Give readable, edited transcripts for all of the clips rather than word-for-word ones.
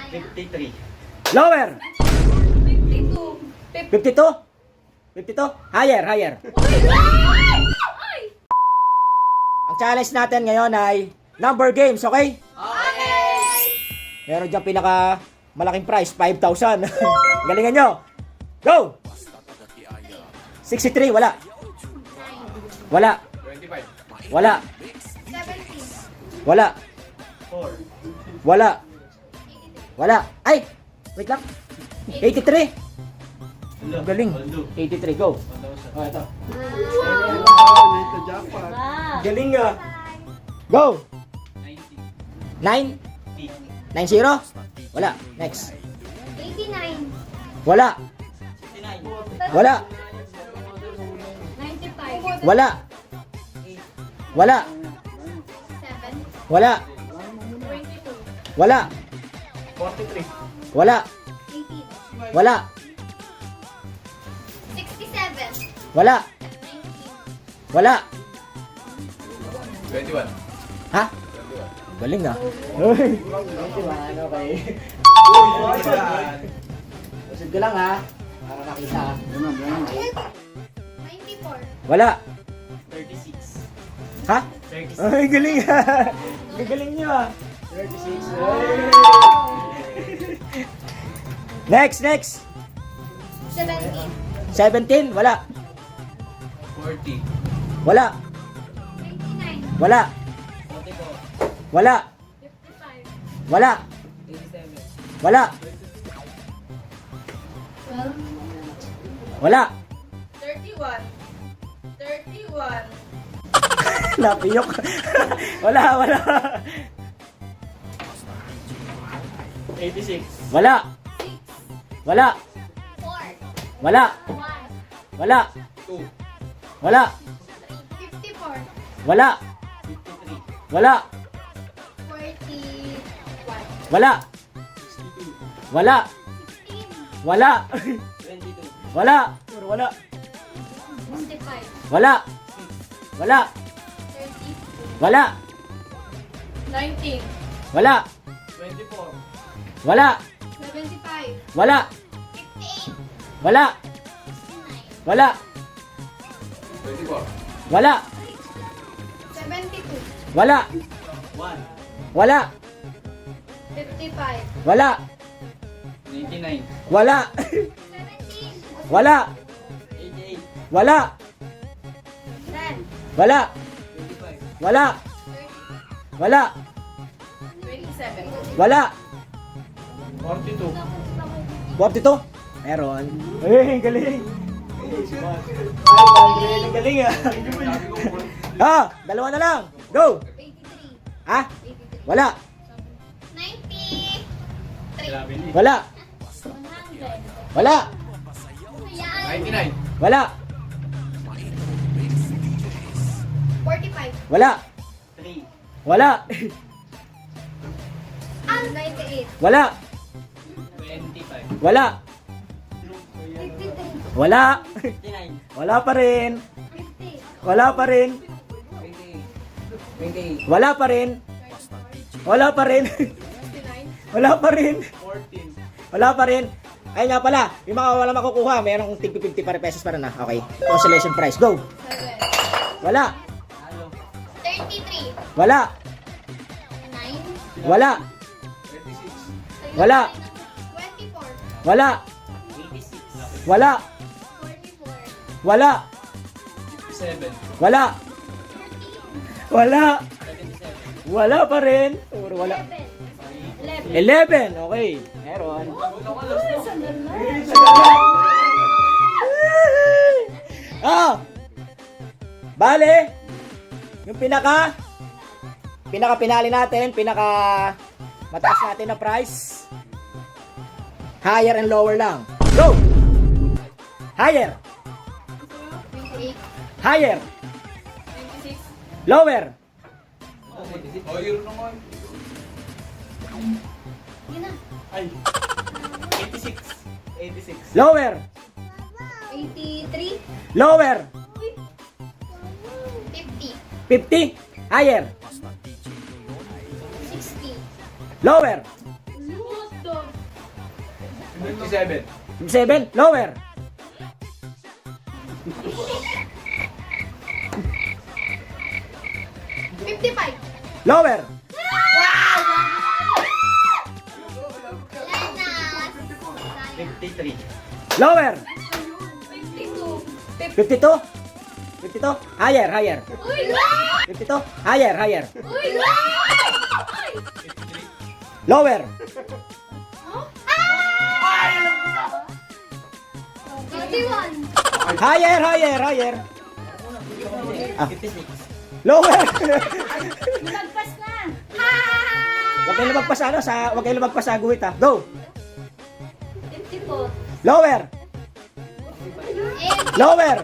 53. Lower. 52. 52? 52? Higher, higher. Ay! Ang challenge natin ngayon ay number games, okay? Okay! Meron dyan pinaka malaking prize, 5,000. Galingan nyo. Go! 63, wala. Wala. 25. Wala. 17. Wala. 4. Wala. Wala. Ay! Wait lang. 83. Ang galing. 83, go. Oh, ito. Galing nga. Go! 9? 90? Wala. Next. 89. Wala. Wala. 95. Wala. Wala. 7. Wala. 22. Wala. 43. Wala. 18. Wala. 67. Wala. 19. Wala. 21. Ha? Galing ah. Uy. Okay. Usod ko lang ha. Para makita. 94. Wala. 36. Ha? 36. Ay, galing ha. Galing nyo ah. 36. Next, next. 17. 17. Wala. 40. Wala. 29. Wala. 44. Wala. 55. Wala. 87. Wala. 12. Wala. 31. 31. Napiyok. Wala, wala. 86. Wala. 6. Wala. 4. Wala. 1. Wala. 2. Wala. 54. Wala. 53. Wala. 41. Wala. 62. Wala. 16. Wala. 22. Wala. Puro wala. 65. Wala. Wala. 32. Wala. 19. Wala. 24. Wala. 75. Wala. 58. Wala. 69. Wala. 24. Wala. 72. Wala. 1. Wala. 55. Wala. 99. Wala. 17. Wala. 88. Wala. 10. Wala. 25. Wala. 30. Wala. 27. Wala. 42. 42? Meron. Eh, galing. 500. Ang galing ah. Ah, dalawa na lang. Go. 83. Ha? 83. Wala. 93. Wala. 100. Wala. Ayan. 99. Wala. 45. Wala. 3. Wala. 98. Wala. 25. Wala. 53. Wala. 59. Wala pa rin. 50. Wala pa rin. 28. Wala pa rin. Wala pa rin. 29. Wala pa rin. 14. Wala pa rin. Ay nga pala, yung mga wala makukuha, mayroong tig 50 para pesos pa rin ah. Okay. Consolation prize. Go. 7. Wala. Halo. 33. Wala. 9. Wala. 36. Wala. 24. Wala. 86. Wala. 44. Wala. 7. Wala. 13. Wala. 77. Wala pa rin. Puro wala. 11. 11. Okay. Meron. Ah. Bale. Yung pinaka pinali natin, mataas natin na price. Higher and lower lang. Go. Higher. 28. Higher. 26. Lower. Oh, yun naman. Yun na. Ay. 86. 86. Lower. 83. Lower. 50. 50. Higher. 60. Lower. 57. 57. Lower. Fifty-five. Lower. Wala na. 53. Lower. 52. 52. 52. Higher, higher. Uy! 52. Higher, higher. Uy! Lower. Thirty-one. Higher, higher, higher. Ah. 56. Lower. Lumagpas na. Huwag kayo lumagpas ano, huwag kayo lumagpas sa guhit ha. Go. 54. Lower. Lower.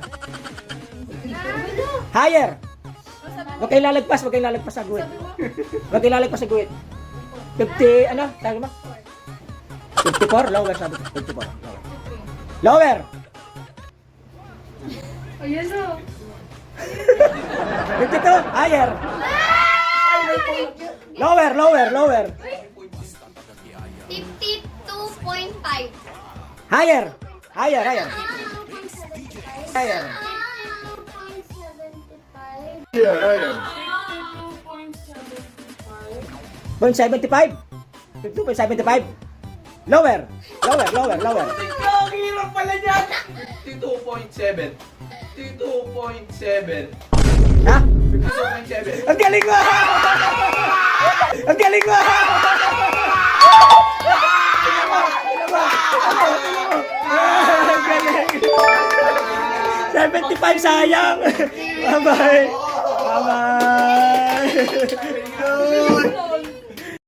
Higher. Huwag kayo lalagpas, huwag kayo lalagpas sa guhit. Huwag kayo lalagpas sa guhit. 50, ano? Sabi mo? 54? Lower sabi ko. 54. Lower. Ayan o. 52. Higher. Lower, lower, lower. 52.5. Higher. Higher, higher. Higher. 0.75. 52.75. Lower. Lower, lower, lower. Ang hirap pala niyan. 52.7. 52.7. Ha? 52.7. Ang galing mo! Ang galing mo! Ang galing! 75 sayang! Bye-bye! Bye-bye!